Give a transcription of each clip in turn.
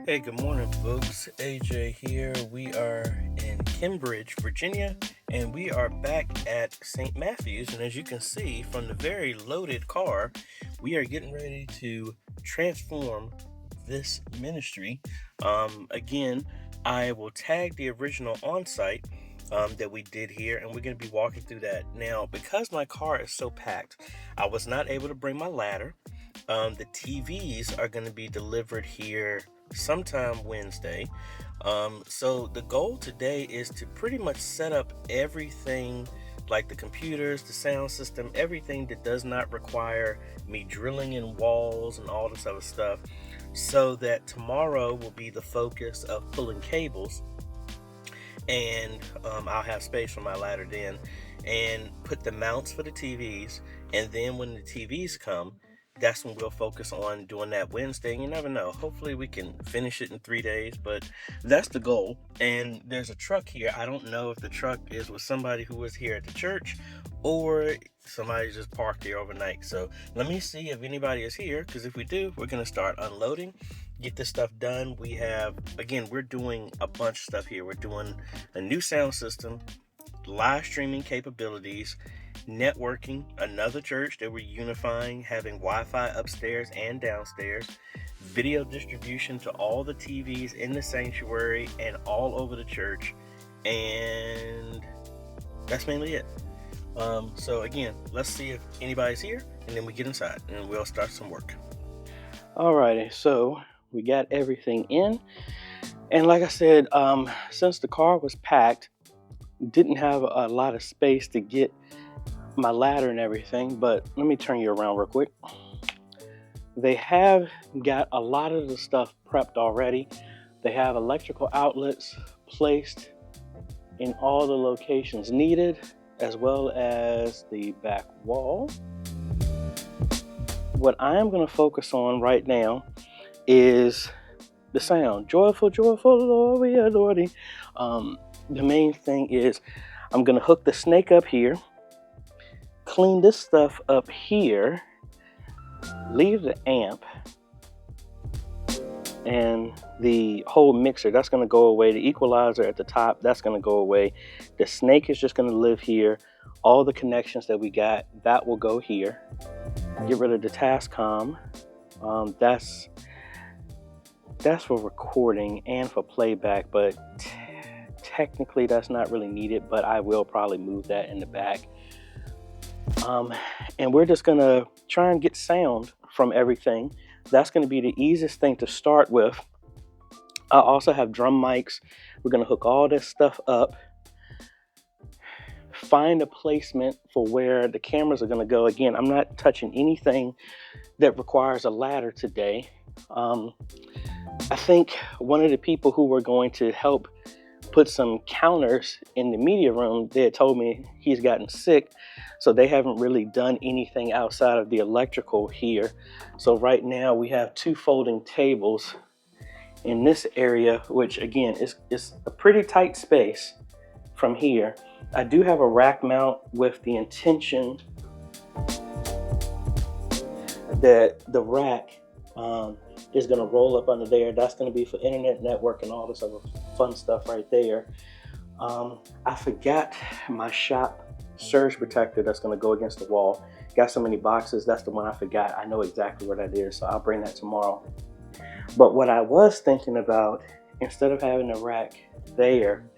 Hey, good morning, folks. AJ here. We are in Kenbridge, Virginia, and we are back at St. Matthew's. And as you can see from the very loaded car, we are getting ready to transform this ministry. Again, I will tag the original on-site that we did here, and we're going to be walking through that. Now, because my car is so packed, I was not able to bring my ladder. The TVs are going to be delivered here sometime Wednesday. So the goal today is to pretty much set up everything, like the computers, the sound system, everything that does not require me drilling in walls and all this other stuff, so that tomorrow will be the focus of pulling cables, and I'll have space for my ladder then, and put the mounts for the TVs. And then when the TVs come, that's when we'll focus on doing that Wednesday. You never know. Hopefully we can finish it in 3 days, but that's the goal. And there's a truck here. I don't know if the truck is with somebody who was here at the church or somebody just parked here overnight. So let me see if anybody is here, because if we do, we're going to start unloading, get this stuff done. We're doing a bunch of stuff here. We're doing a new sound system, live streaming capabilities, networking, another church that we're unifying, having Wi-Fi upstairs and downstairs, video distribution to all the TVs in the sanctuary and all over the church, and that's mainly it. So again, let's see if anybody's here, and then we get inside and we'll start some work. Alrighty, so we got everything in, and like I said, since the car was packed, didn't have a lot of space to get my ladder and everything, but let me turn you around real quick. They have got a lot of the stuff prepped already. They have electrical outlets placed in all the locations needed, as well as the back wall. What I am going to focus on right now is the sound. Joyful, joyful, Lord, we adore thee. The main thing is I'm going to hook the snake up here, clean this stuff up here, leave the amp and the whole mixer, that's going to go away. The equalizer at the top, that's going to go away. The snake is just going to live here. All the connections that we got, that will go here. Get rid of the Tascom. That's for recording and for playback, but technically that's not really needed, but I will probably move that in the back. And we're just going to try and get sound from everything. That's going to be the easiest thing to start with. I also have drum mics. We're going to hook all this stuff up. Find a placement for where the cameras are going to go. Again, I'm not touching anything that requires a ladder today. I think one of the people who were going to help put some counters in the media room, they had told me he's gotten sick, so they haven't really done anything outside of the electrical here. So right now we have two folding tables in this area, which again is a pretty tight space from here. I do have a rack mount with the intention that the rack is going to roll up under there. That's going to be for internet network and all this other fun stuff right there. I forgot my shop surge protector that's going to go against the wall. Got so many boxes, that's the one I forgot. I know exactly where that is, so I'll bring that tomorrow. But what I was thinking about, instead of having a rack there,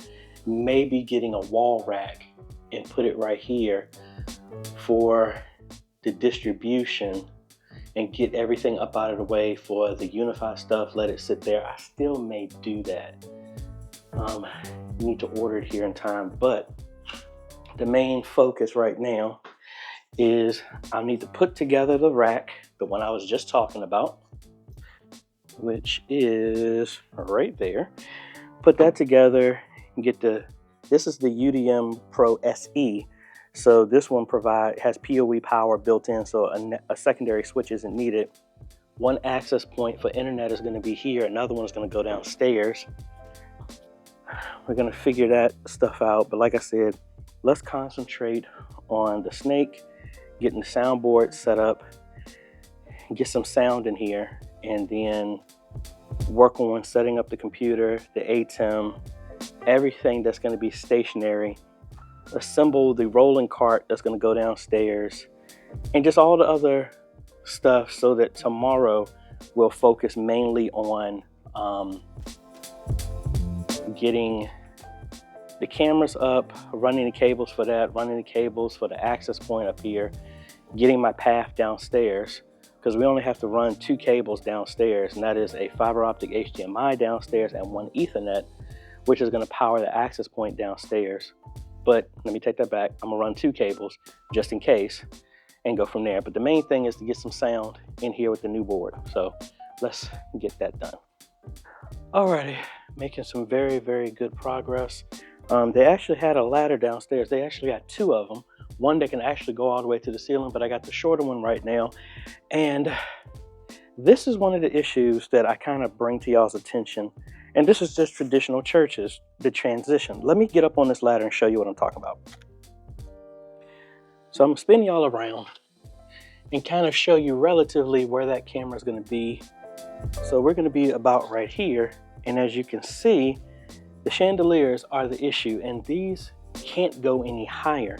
maybe getting a wall rack and put it right here for the distribution and get everything up out of the way for the Unify stuff, let it sit there. I still may do that. Need to order it here in time, but the main focus right now is I need to put together the rack, the one I was just talking about, which is right there. Put that together and get this is the UDM Pro SE. So this one has PoE power built in, so a secondary switch isn't needed. One access point for internet is going to be here. Another one is going to go downstairs. We're going to figure that stuff out. But like I said, let's concentrate on the snake, getting the soundboard set up, get some sound in here, and then work on setting up the computer, the ATEM, everything that's going to be stationary, assemble the rolling cart that's going to go downstairs, and just all the other stuff, so that tomorrow we'll focus mainly on getting the cameras up, running the cables for that, running the cables for the access point up here, getting my path downstairs, because we only have to run 2 cables downstairs, and that is a fiber optic HDMI downstairs and 1 Ethernet, which is going to power the access point downstairs. But let me take that back. I'm gonna run 2 cables just in case and go from there. But the main thing is to get some sound in here with the new board. So let's get that done. Alrighty, making some very, very good progress. They actually had a ladder downstairs. They actually got 2 of them. One that can actually go all the way to the ceiling, but I got the shorter one right now. And this is one of the issues that I kind of bring to y'all's attention. And this is just traditional churches, the transition. Let me get up on this ladder and show you what I'm talking about. So I'm gonna spin y'all around and kind of show you relatively where that camera is gonna be. So we're gonna be about right here. And as you can see, the chandeliers are the issue, and these can't go any higher.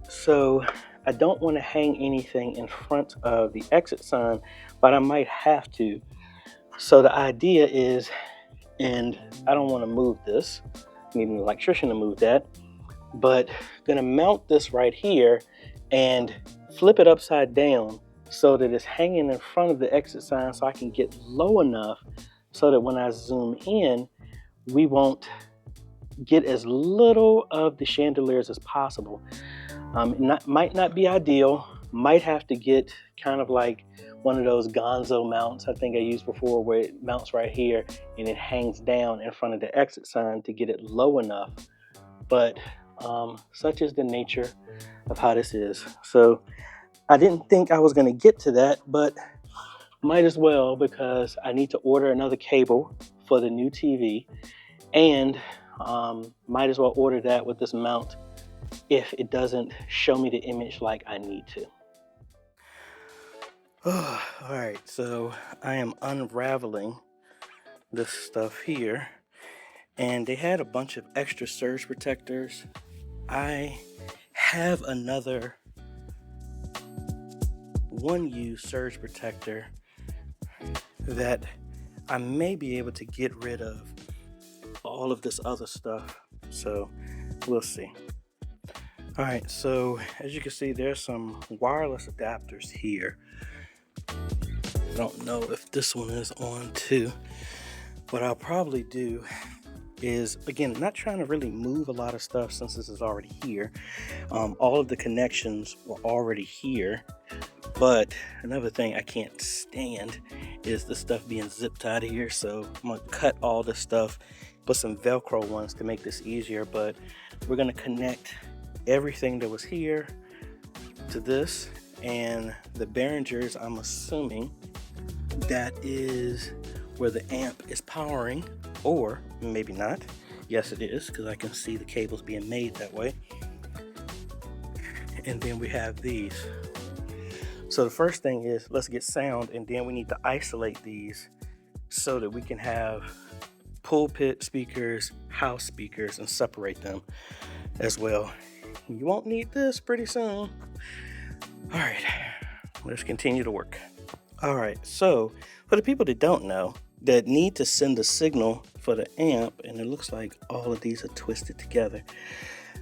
So I don't want to hang anything in front of the exit sign, but I might have to. So the idea is, and I don't want to move this, I need an electrician to move that, but gonna mount this right here and flip it upside down so that it's hanging in front of the exit sign, so I can get low enough so that when I zoom in, we won't get as little of the chandeliers as possible. Might not be ideal, might have to get kind of like one of those gonzo mounts I think I used before, where it mounts right here and it hangs down in front of the exit sign to get it low enough. But such is the nature of how this is. So I didn't think I was going to get to that, but might as well, because I need to order another cable for the new TV, and might as well order that with this mount if it doesn't show me the image like I need to. All right, so I am unraveling this stuff here, and they had a bunch of extra surge protectors. I have another one-use surge protector that I may be able to get rid of all of this other stuff, so we'll see. All right, so as you can see, there's some wireless adapters here. I don't know if this one is on too. What I'll probably do is, again, not trying to really move a lot of stuff since this is already here. All of the connections were already here. But another thing I can't stand is the stuff being zip tied here. So I'm gonna cut all this stuff, put some Velcro ones to make this easier. But we're gonna connect everything that was here to this, and the Behringers, I'm assuming that is where the amp is powering, or maybe not. Yes, it is, because I can see the cables being made that way. And then we have these. So the first thing is, let's get sound, and then we need to isolate these so that we can have pulpit speakers, house speakers, and separate them as well. You won't need this pretty soon. All right, let's continue to work. All right, so for the people that don't know, that need to send a signal for the amp, and it looks like all of these are twisted together.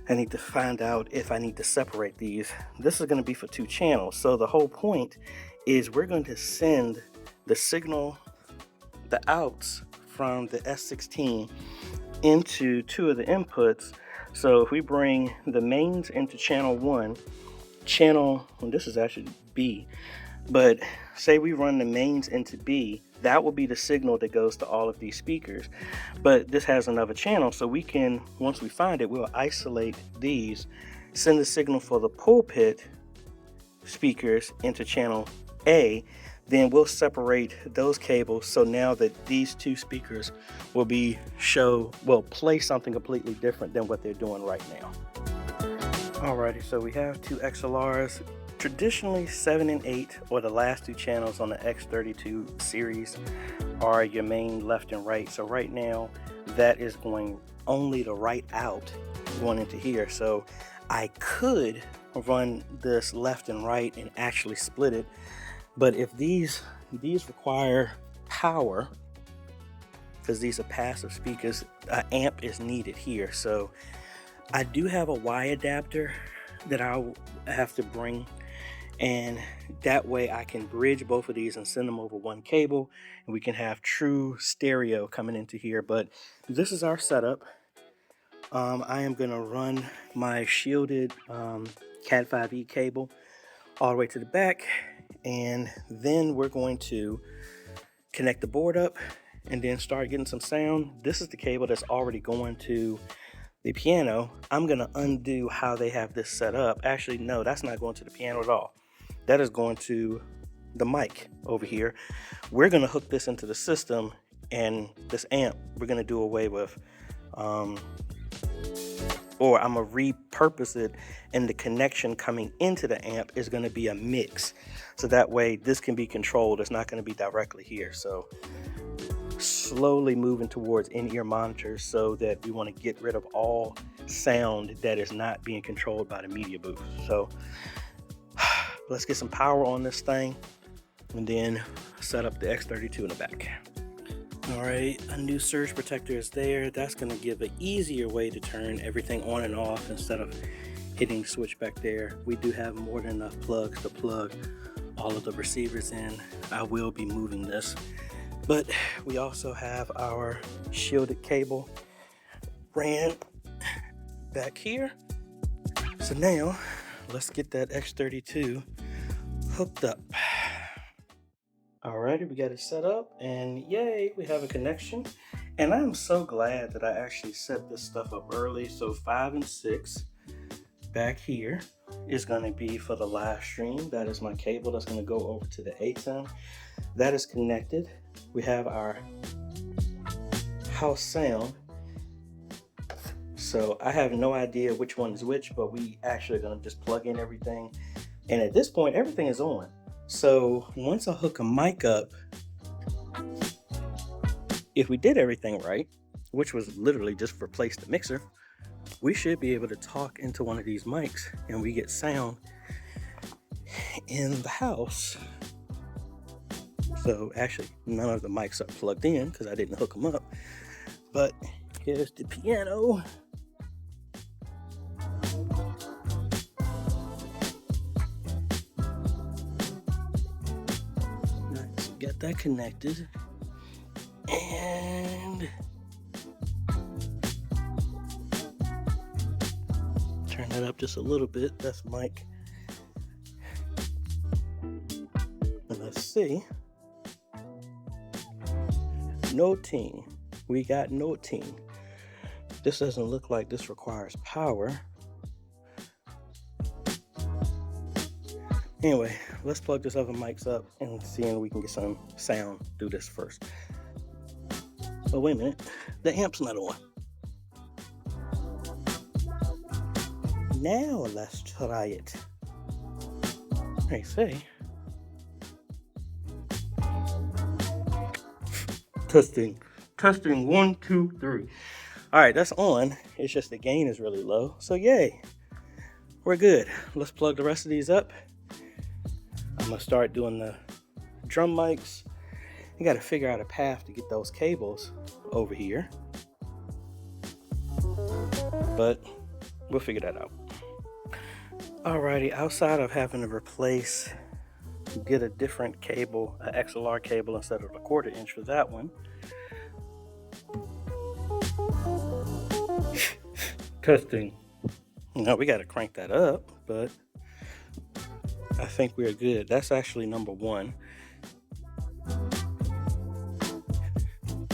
I need to find out if I need to separate these. This is going to be for 2 channels. So the whole point is we're going to send the signal, the outs from the S16 into 2 of the inputs. So if we bring the mains into channel 1, this is actually B, but say we run the mains into B, that will be the signal that goes to all of these speakers. But this has another channel, so we can, once we find it, we'll isolate these, send the signal for the pulpit speakers into channel A, then we'll separate those cables, so now that these 2 speakers will play something completely different than what they're doing right now. Alrighty, so we have 2 XLRs. Traditionally 7 and 8 or the last 2 channels on the X32 series are your main left and right. So right now that is going only the right out going into here. So I could run this left and right and actually split it. But if these require power, because these are passive speakers, an amp is needed here. So I do have a Y adapter that I'll have to bring, and that way I can bridge both of these and send them over one cable, and we can have true stereo coming into here. But this is our setup. I am gonna run my shielded Cat 5e cable all the way to the back, and then we're going to connect the board up and then start getting some sound. This is the cable that's already going to the piano. I'm gonna undo how they have this set up. Actually, no, that's not going to the piano at all. That is going to the mic over here. We're gonna hook this into the system, and this amp we're gonna do away with, or I'm gonna repurpose it, and the connection coming into the amp is gonna be a mix. So that way this can be controlled. It's not gonna be directly here. So slowly moving towards in-ear monitors, so that we want to get rid of all sound that is not being controlled by the media booth. So let's get some power on this thing and then set up the X32 in the back. All right, a new surge protector is there. That's going to give an easier way to turn everything on and off instead of hitting the switch back there. We do have more than enough plugs to plug all of the receivers in. I will be moving this, but we also have our shielded cable ran back here. So now let's get that X32 hooked up. Alrighty, we got it set up, and yay, we have a connection. And I'm so glad that I actually set this stuff up early. So 5 and 6 back here is going to be for the live stream. That is my cable that's going to go over to the ATEM. That is connected. We have our house sound. So I have no idea which one is which, but we actually are going to just plug in everything. And at this point, everything is on. So once I hook a mic up, if we did everything right, which was literally just replace the mixer, we should be able to talk into one of these mics and we get sound in the house. So actually, none of the mics are plugged in because I didn't hook them up. But here's the piano. Nice, got that connected. And turn that up just a little bit. That's mic. And let's see. No team. We got no team. This doesn't look like this requires power. Anyway, let's plug this other mics up and see if we can get some sound through this first. Oh, wait a minute. The amp's not on. Now let's try it. They say. Testing 1, 2, 3. All right, that's on. It's just the gain is really low. So yay, we're good. Let's plug the rest of these up. I'm gonna start doing the drum mics. You got to figure out a path to get those cables over here, but we'll figure that out. Alrighty, outside of having to get a different cable, an XLR cable instead of a 1/4 inch for that one. Testing. No, we got to crank that up, but I think we're good. That's actually number 1.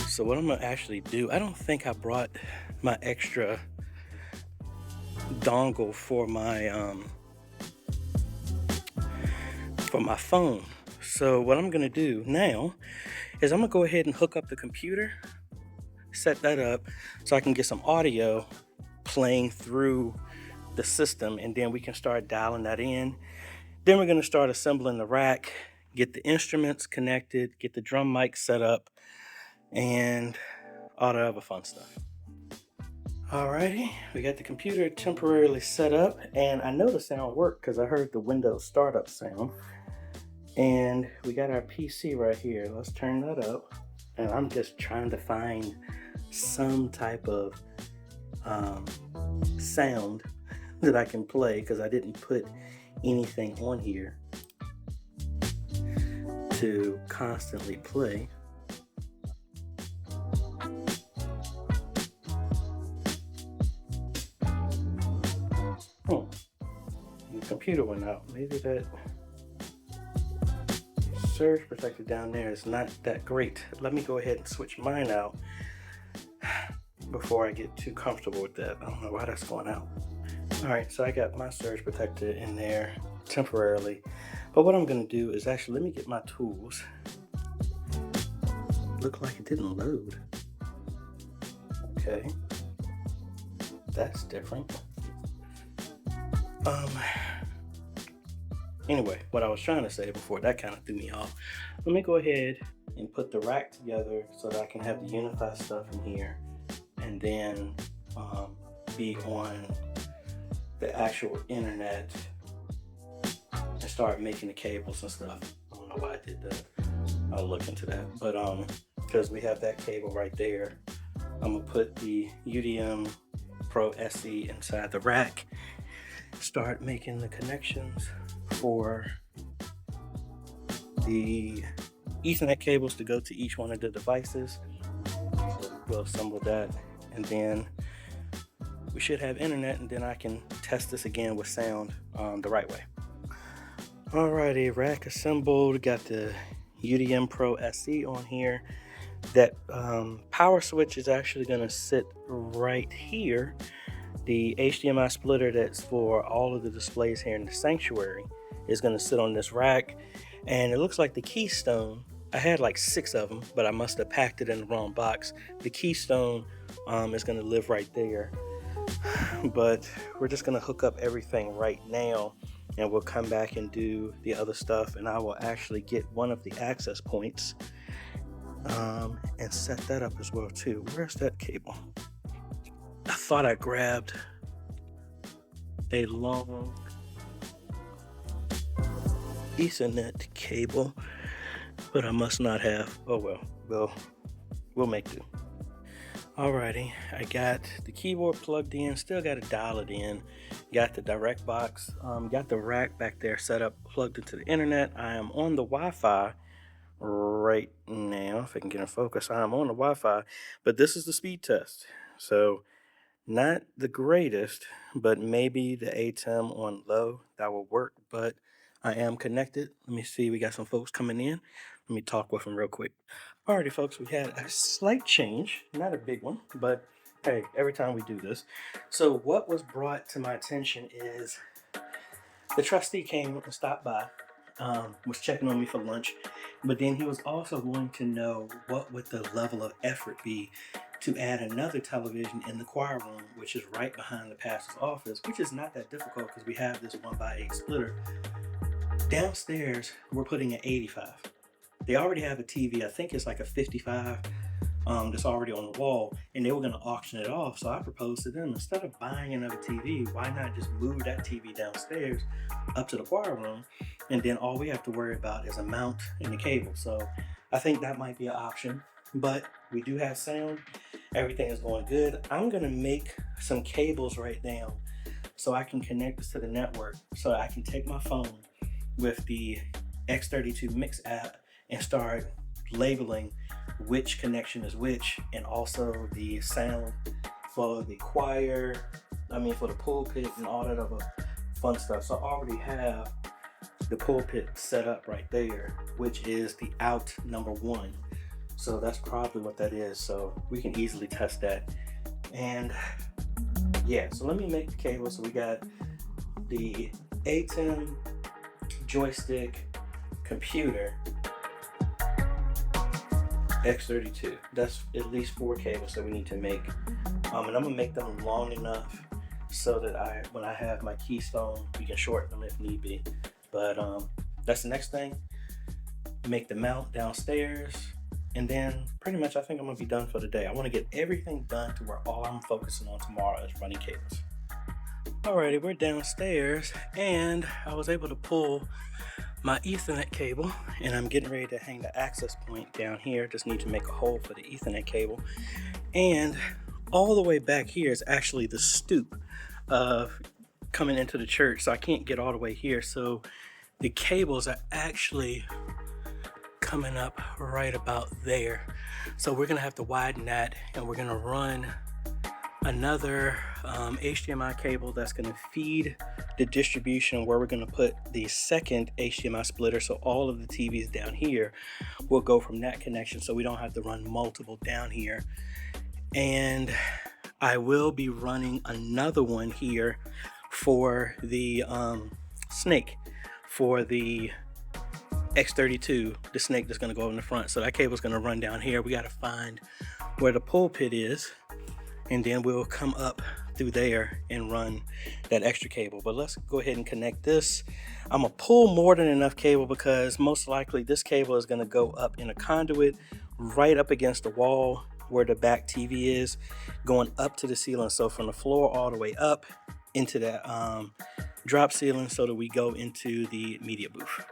So what I'm gonna actually do, I don't think I brought my extra dongle for my phone. So what I'm gonna do now is I'm gonna go ahead and hook up the computer, set that up so I can get some audio playing through the system, and then we can start dialing that in. Then we're gonna start assembling the rack, get the instruments connected, get the drum mic set up. and all the other fun stuff. Alrighty, we got the computer temporarily set up, and I know the sound worked because I heard the Windows startup sound. And we got our PC right here. Let's turn that up. And I'm just trying to find some type of sound that I can play because I didn't put anything on here to constantly play. The computer went out. Maybe that surge protector down there is not that great. Let me go ahead and switch mine out before I get too comfortable with that. I don't know why that's going out. All right, so I got my surge protector in there temporarily. But what I'm gonna do is actually, let me get my tools. Looked like it didn't load. Okay, that's different. Anyway, what I was trying to say before that kind of threw me off. Let me go ahead and put the rack together so that I can have the Unify stuff in here, and then be on the actual internet and start making the cables and stuff. I don't know why I did that. I'll look into that. But because we have that cable right there, I'm gonna put the UDM Pro SE inside the rack, start making the connections for the Ethernet cables to go to each one of the devices. So we'll assemble that, and then we should have internet, and then I can test this again with sound the right way. Alrighty, rack assembled. Got the UDM Pro SE on here. That power switch is actually going to sit right here. The HDMI splitter that's for all of the displays here in the sanctuary is going to sit on this rack, and it looks like the keystone, I had like 6 of them, but I must have packed it in the wrong box. The keystone is going to live right there, but we're just going to hook up everything right now, and we'll come back and do the other stuff, and I will actually get one of the access points and set that up as well too. Where's that cable? I thought I grabbed a long Ethernet cable, but I must not have. Oh well, we'll make do. Alrighty, I got the keyboard plugged in, still got to dial it in. Got the direct box, got the rack back there set up, plugged into the internet. I am on the Wi-Fi right now. If I can get in focus, I am on the Wi-Fi, but this is the speed test. So not the greatest, but maybe the ATEM on low, that will work, but I am connected. Let me see, we got some folks coming in. Let me talk with them real quick. Alrighty, folks, we had a slight change, not a big one, but hey, every time we do this. So what was brought to my attention is the trustee came and stopped by, was checking on me for lunch, but then he was also wanting to know what would the level of effort be to add another television in the choir room, which is right behind the pastor's office, which is not that difficult because we have this 1x8 splitter. Downstairs, we're putting an 85. They already have a TV, I think it's like a 55, that's already on the wall, and they were going to auction it off. So I proposed to them, instead of buying another TV, why not just move that TV downstairs up to the choir room, and then all we have to worry about is a mount and the cable. So I think that might be an option, but we do have sound. Everything is going good. I'm going to make some cables right now so I can connect this to the network, so I can take my phone with the X32 Mix app and start labeling which connection is which, and also the sound for the choir, for the pulpit and all that other fun stuff. So I already have the pulpit set up right there, which is the out number 1. So that's probably what that is. So we can easily test that. And yeah, so let me make the cable. So we got the ATEM joystick computer X32. That's at least 4 cables that we need to make. And I'm gonna make them long enough so that when I have my keystone, we can shorten them if need be. But that's the next thing. Make the mount downstairs, And then pretty much I think I'm gonna be done for the day. I want to get everything done to where all I'm focusing on tomorrow is running cables. Alrighty, we're downstairs and I was able to pull my Ethernet cable and I'm getting ready to hang the access point down here. Just need to make a hole for the Ethernet cable. And all the way back here is actually the stoop of coming into the church. So I can't get all the way here. So the cables are actually coming up right about there. So we're gonna have to widen that and we're gonna run another HDMI cable that's going to feed the distribution where we're going to put the second HDMI splitter. So all of the TVs down here will go from that connection so we don't have to run multiple down here. And I will be running another one here for the snake, for the X32, the snake that's going to go in the front. So that cable is going to run down here. We got to find where the pulpit is, and then we'll come up through there and run that extra cable. But let's go ahead and connect this. I'm gonna pull more than enough cable because most likely this cable is gonna go up in a conduit right up against the wall where the back TV is, going up to the ceiling. So from the floor all the way up into that drop ceiling so that we go into the media booth.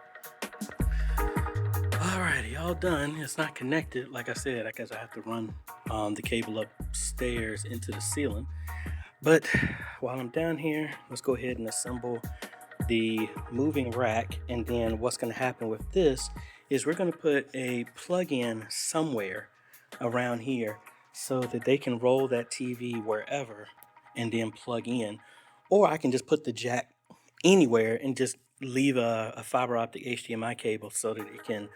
Alrighty, all done. It's not connected, like I said, because I have to run the cable upstairs into the ceiling. But while I'm down here, let's go ahead and assemble the moving rack. And then what's going to happen with this is we're going to put a plug-in somewhere around here so that they can roll that TV wherever and then plug in. Or I can just put the jack anywhere and just leave a fiber optic HDMI cable so that it can,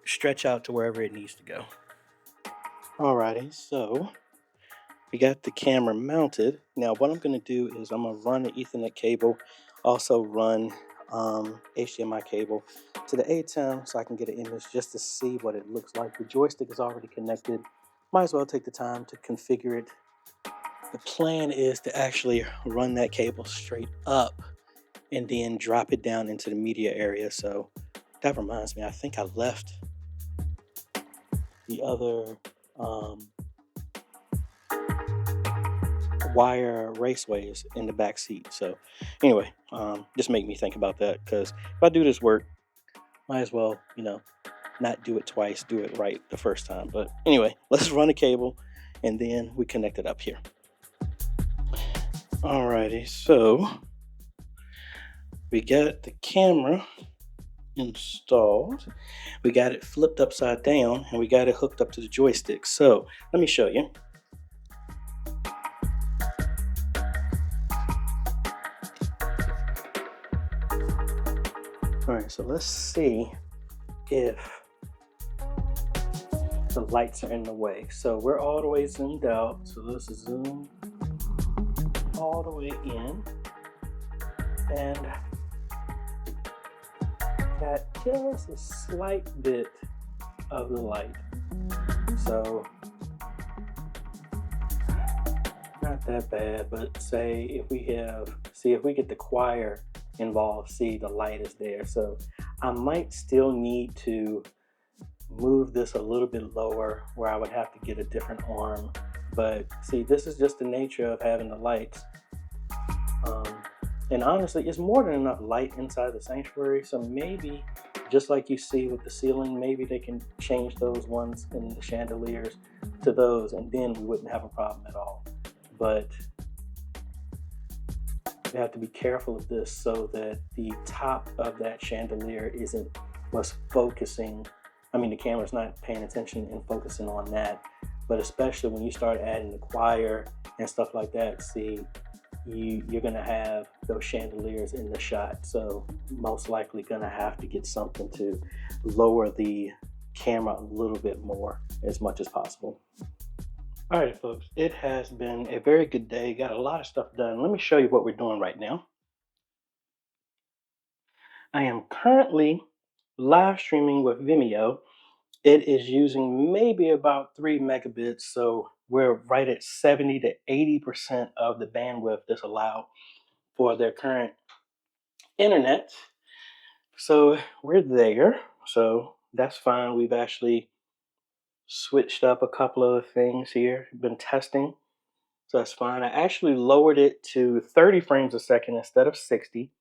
stretch out to wherever it needs to go. Alrighty, so we got the camera mounted. Now what I'm going to do is I'm going to run the Ethernet cable, also run HDMI cable to the ATEM so I can get an image just to see what it looks like. The joystick is already connected. Might as well take the time to configure it. The plan is to actually run that cable straight up and then drop it down into the media area. So that reminds me, I think I left the other wire raceways in the back seat. So anyway, just make me think about that, because if I do this work, might as well, not do it twice, do it right the first time. But anyway, let's run the cable and then we connect it up here. Alrighty, so we got the camera installed, we got it flipped upside down, and we got it hooked up to the joystick. So let me show you. All right, so let's see if the lights are in the way. So we're all the way zoomed out. So let's zoom all the way in, and got just a slight bit of the light. So not that bad, but say if we get the choir involved, see the light is there. So I might still need to move this a little bit lower where I would have to get a different arm. But see, this is just the nature of having the lights. And honestly, it's more than enough light inside the sanctuary. So maybe, just like you see with the ceiling, maybe they can change those ones in the chandeliers to those, and then we wouldn't have a problem at all. But you have to be careful of this so that the top of that chandelier isn't what's focusing. I mean, the camera's not paying attention and focusing on that. But especially when you start adding the choir and stuff like that, see, you're gonna have those chandeliers in the shot. So most likely gonna have to get something to lower the camera a little bit more as much as possible. All right, folks, it has been a very good day. Got a lot of stuff done. Let me show you what we're doing right now. I am currently live streaming with Vimeo. It is using maybe about 3 megabits. So we're right at 70 to 80% of the bandwidth that's allowed for their current internet. So we're there. So that's fine. We've actually Switched up a couple of things here. Been testing, so that's fine. I actually lowered it to 30 frames a second instead of 60,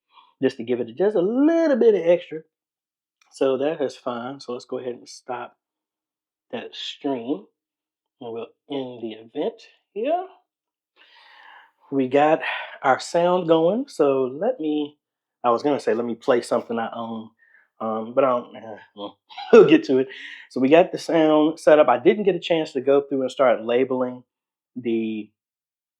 just to give it just a little bit of extra. So that is fine. So let's go ahead and stop that stream, and we'll end the event here. We got our sound going. So I was going to say, let me play something I own. But I don't, well, we'll get to it. So we got the sound set up. I didn't get a chance to go through and start labeling the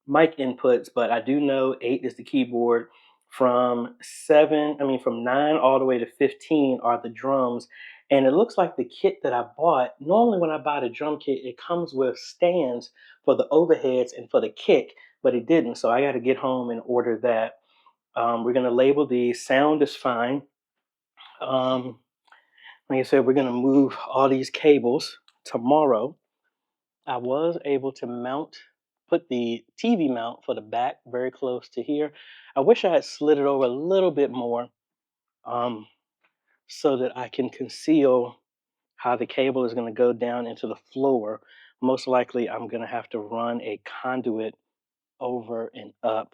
mic inputs, but I do know 8 is the keyboard. From 9 all the way to 15 are the drums. And it looks like the kit that I bought, normally when I buy the drum kit, it comes with stands for the overheads and for the kick, but it didn't. So I got to get home and order that. We're going to label the sound is fine. Um, like I said, we're going to move all these cables tomorrow. I was able to put the TV mount for the back very close to here. I wish I had slid it over a little bit more, um, so that I can conceal how the cable is going to go down into the floor. Most likely, I'm going to have to run a conduit over and up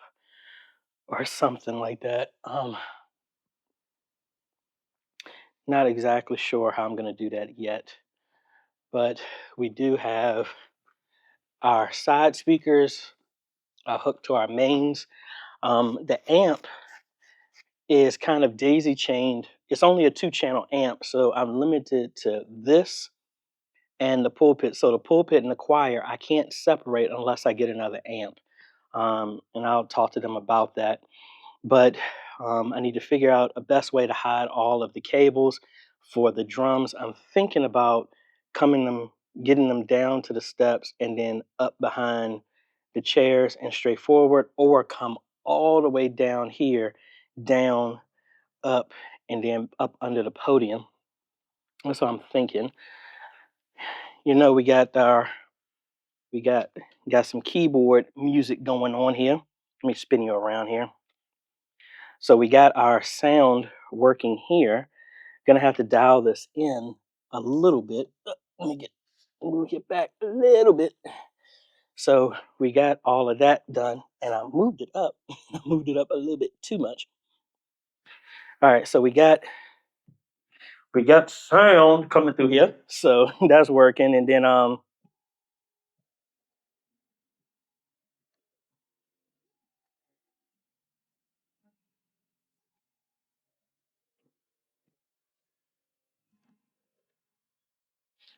or something like that. Not exactly sure how I'm going to do that yet, but we do have our side speakers hooked to our mains. The amp is kind of daisy chained. It's only a 2-channel amp, so I'm limited to this and the pulpit. So the pulpit and the choir, I can't separate unless I get another amp. And I'll talk to them about that. But I need to figure out a best way to hide all of the cables for the drums. I'm thinking about getting them down to the steps and then up behind the chairs and straight forward, or come all the way down here, down, up, and then up under the podium. That's what I'm thinking. You know, we got some keyboard music going on here. Let me spin you around here. So we got our sound working here. Gonna have to dial this in a little bit. Move it back a little bit. So we got all of that done, and I moved it up. I moved it up a little bit too much. All right, so we got sound coming through here. So that's working, and then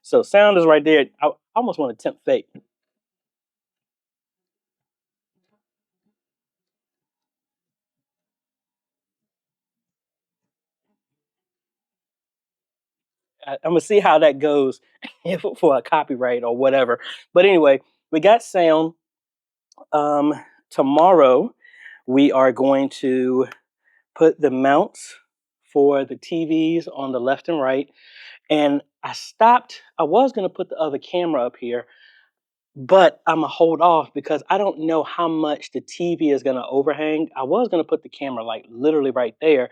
so sound is right there. I almost want to tempt fate. I'm gonna see how that goes for a copyright or whatever. But anyway, we got sound. Um, Tomorrow we are going to put the mounts for the TVs on the left and right. And I was gonna put the other camera up here, but I'm gonna hold off because I don't know how much the TV is gonna overhang. I was gonna put the camera like literally right there,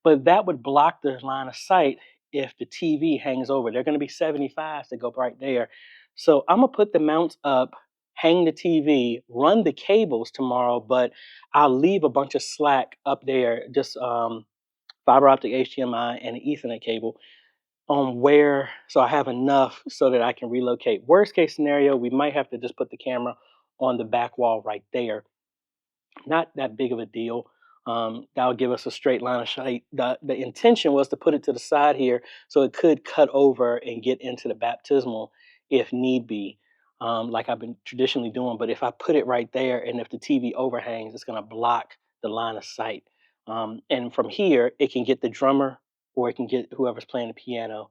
but that would block the line of sight if the TV hangs over. They're going to be 75s that go right there. So I'm going to put the mounts up, hang the TV, run the cables tomorrow, but I'll leave a bunch of slack up there, just fiber optic HDMI and an Ethernet cable so I have enough so that I can relocate. Worst case scenario, we might have to just put the camera on the back wall right there. Not that big of a deal. That'll give us a straight line of sight. The intention was to put it to the side here so it could cut over and get into the baptismal if need be, like I've been traditionally doing. But if I put it right there and if the TV overhangs, it's going to block the line of sight. And from here, it can get the drummer or it can get whoever's playing the piano.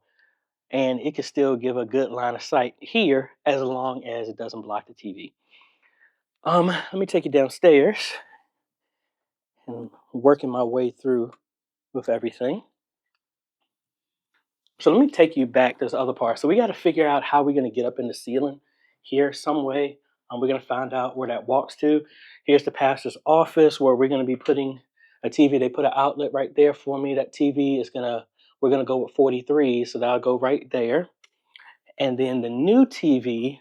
And it can still give a good line of sight here as long as it doesn't block the TV. Let me take you downstairs and working my way through with everything. So let me take you back to this other part. So we got to figure out how we're going to get up in the ceiling here some way. We're going to find out where that walks to. Here's the pastor's office where we're going to be putting a TV. They put an outlet right there for me. That TV we're going to go with 43. So that'll go right there. And then the new TV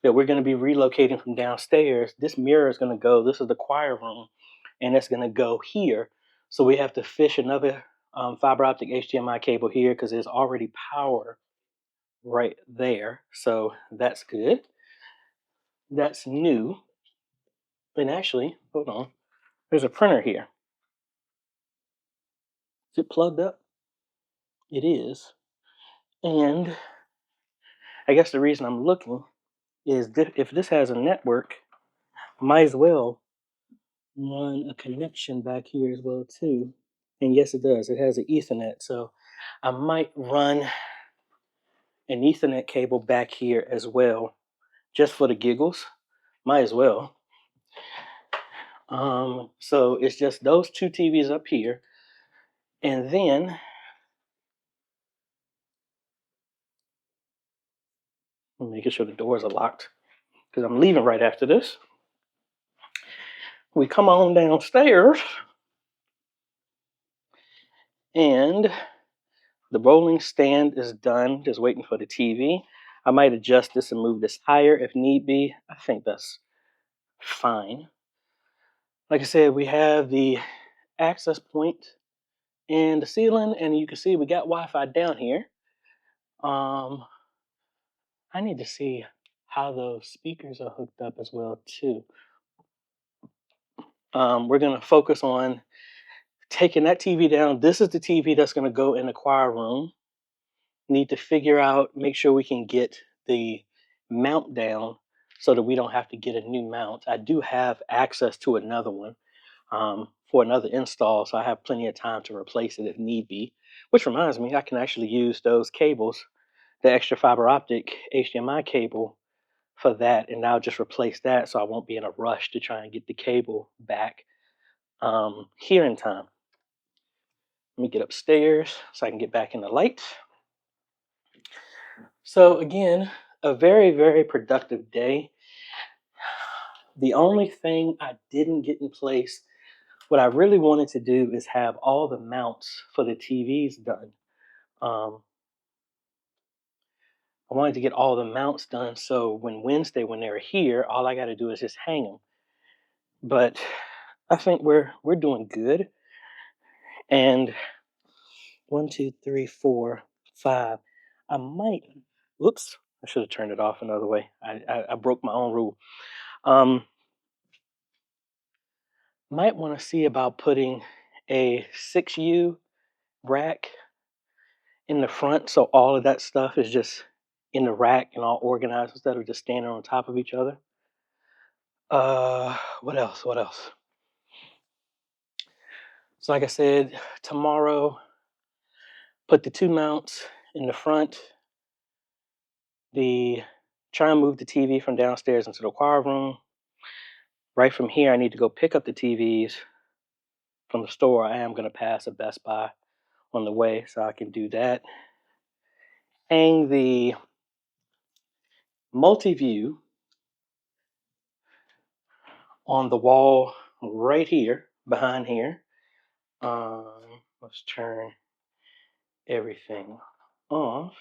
that we're going to be relocating from downstairs, this mirror is going to go, this is the choir room, and it's going to go here. So we have to fish another fiber optic HDMI cable here because there's already power right there. So that's good. That's new. And actually, hold on, there's a printer here. Is it plugged up? It is. And I guess the reason I'm looking is if this has a network, might as well run a connection back here as well too. And yes, it does. It has an Ethernet. So I might run an Ethernet cable back here as well, just for the giggles. Might as well. So it's just those two TVs up here. And then I'm making sure the doors are locked because I'm leaving right after this. We come on downstairs and the rolling stand is done, just waiting for the TV. I might adjust this and move this higher if need be. I think that's fine. Like I said, we have the access point in the ceiling, and you can see we got Wi-Fi down here. I need to see how those speakers are hooked up as well too. We're gonna focus on taking that TV down. This is the TV that's gonna go in the choir room. Need to figure out, make sure we can get the mount down so that we don't have to get a new mount. I do have access to another one for another install, so I have plenty of time to replace it if need be. Which reminds me, I can actually use those cables, the extra fiber optic HDMI cable for that, and I'll just replace that so I won't be in a rush to try and get the cable back here in time. Let me get upstairs so I can get back in the light. So again, a very, very productive day. The only thing I didn't get in place, what I really wanted to do is have all the mounts for the TVs done. I wanted to get all the mounts done so when Wednesday, when they're here, all I got to do is just hang them. But I think we're doing good. And 1, 2, 3, 4, 5. I might. Whoops! I should have turned it off another way. I broke my own rule. Might want to see about putting a 6U rack in the front so all of that stuff is just in the rack and all organized instead of just standing on top of each other. What else? What else? So like I said, tomorrow, put the two mounts in the front. Try and move the TV from downstairs into the choir room. Right from here, I need to go pick up the TVs from the store. I am going to pass a Best Buy on the way, so I can do that. Hang the multi-view on the wall right here, behind here. Let's turn everything off.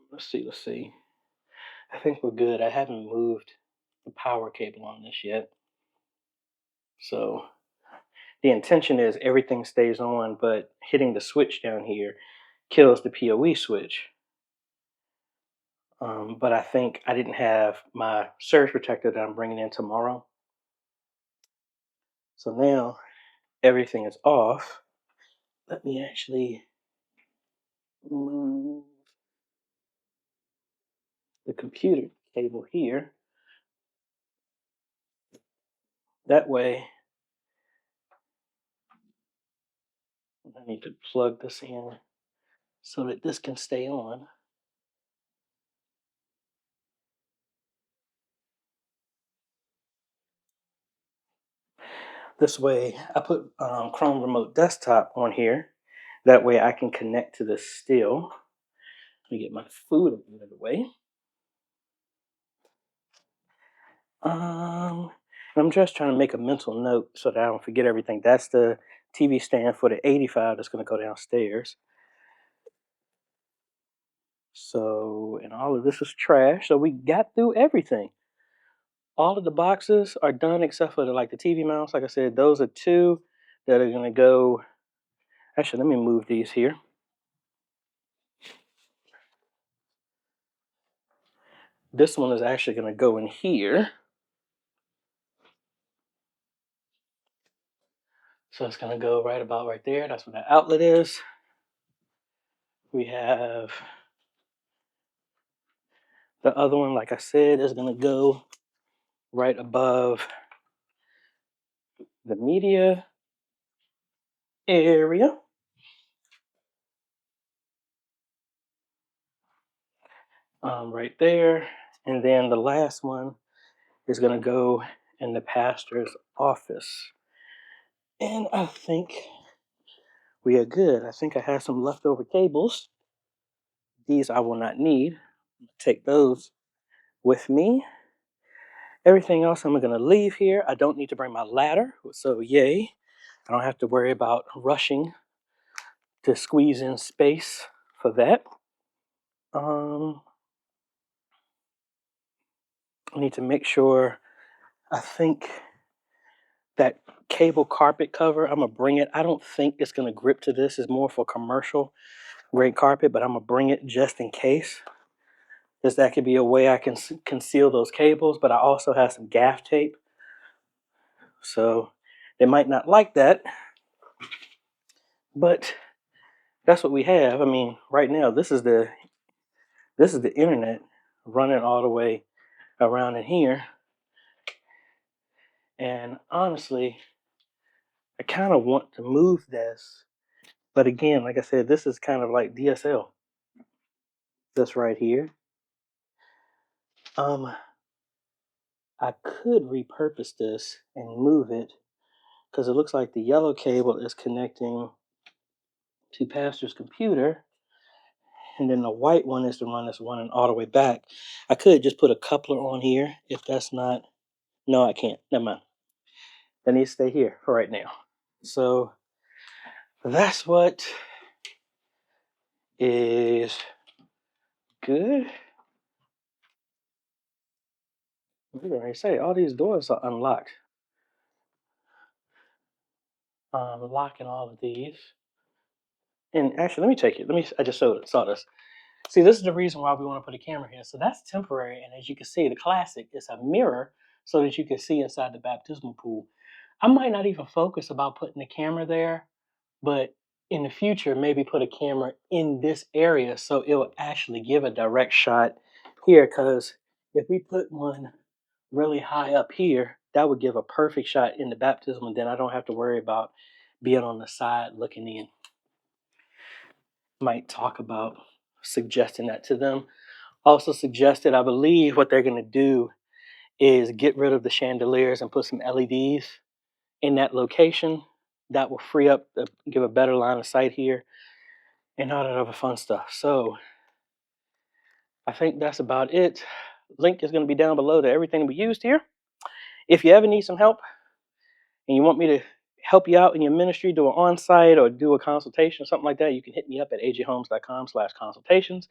Let's see. I think we're good. I haven't moved the power cable on this yet. So the intention is everything stays on, but hitting the switch down here kills the PoE switch. But I think I didn't have my surge protector that I'm bringing in tomorrow. So now everything is off. Let me actually move the computer cable here. That way, I need to plug this in so that this can stay on. This way, I put Chrome Remote Desktop on here. That way I can connect to this still. Let me get my food out of the way. I'm just trying to make a mental note so that I don't forget everything. That's the TV stand for the 85 that's going to go downstairs. So, and all of this is trash. So we got through everything. All of the boxes are done except for the TV mounts. Like I said, those are two that are going to go. Actually, let me move these here. This one is actually going to go in here. So it's going to go right about right there. That's where the outlet is. We have the other one, like I said, is going to go right above the media area. Right there. And then the last one is going to go in the pastor's office. And I think we are good. I think I have some leftover cables. These I will not need. Take those with me. Everything else I'm going to leave here. I don't need to bring my ladder, so yay. I don't have to worry about rushing to squeeze in space for that. I need to make sure, I think that cable carpet cover, I'm going to bring it. I don't think it's going to grip to this. It's more for commercial grade carpet, but I'm going to bring it just in case. Because that could be a way I can conceal those cables, but I also have some gaff tape. So they might not like that, but that's what we have. I mean, right now, this is the internet running all the way around in here. And honestly, I kind of want to move this. But again, like I said, this is kind of like DSL. This right here. I could repurpose this and move it because it looks like the yellow cable is connecting to Pastor's computer. And then the white one is the one that's running all the way back. I could just put a coupler on here if that's not. No, I can't. Never mind. That needs to stay here for right now. So that's what is good. We're going to say all these doors are unlocked. Locking all of these. And actually, let me take it. I just saw this. See, this is the reason why we want to put a camera here. So that's temporary. And as you can see, the classic is a mirror so that you can see inside the baptismal pool. I might not even focus about putting the camera there, but in the future, maybe put a camera in this area so it will actually give a direct shot here. Because if we put one really high up here, that would give a perfect shot in the baptism. And then I don't have to worry about being on the side looking in. Might talk about suggesting that to them. Also suggested, I believe what they're going to do is get rid of the chandeliers and put some LEDs in that location. That will free up, give a better line of sight here and all that other fun stuff. So I think that's about it. Link is going to be down below to everything we used here. If you ever need some help and you want me to help you out in your ministry, do an on-site or do a consultation or something like that, you can hit me up at ajhomes.com/consultations.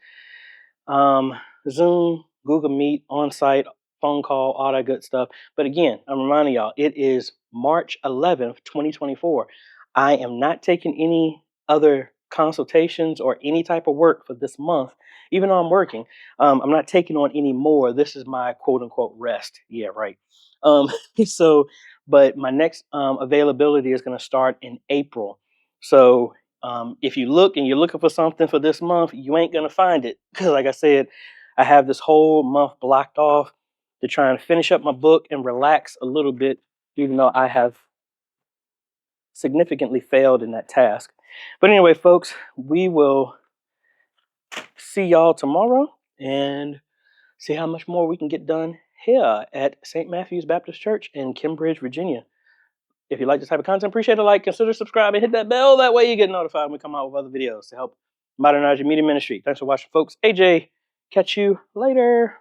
Zoom, Google Meet, on-site, phone call, all that good stuff. But again, I'm reminding y'all, it is March 11th, 2024. I am not taking any other consultations or any type of work for this month, even though I'm working. I'm not taking on any more. This is my quote unquote rest. Yeah, right. So, but my next availability is going to start in April. So if you look and you're looking for something for this month, you ain't going to find it. Because like I said, I have this whole month blocked off to try and finish up my book and relax a little bit, even though I have significantly failed in that task. But anyway, folks, we will see y'all tomorrow and see how much more we can get done here at St. Matthew's Baptist Church in Kenbridge, Virginia. If you like this type of content, appreciate a like, consider subscribing, hit that bell. That way you get notified when we come out with other videos to help modernize your media ministry. Thanks for watching, folks. AJ, catch you later.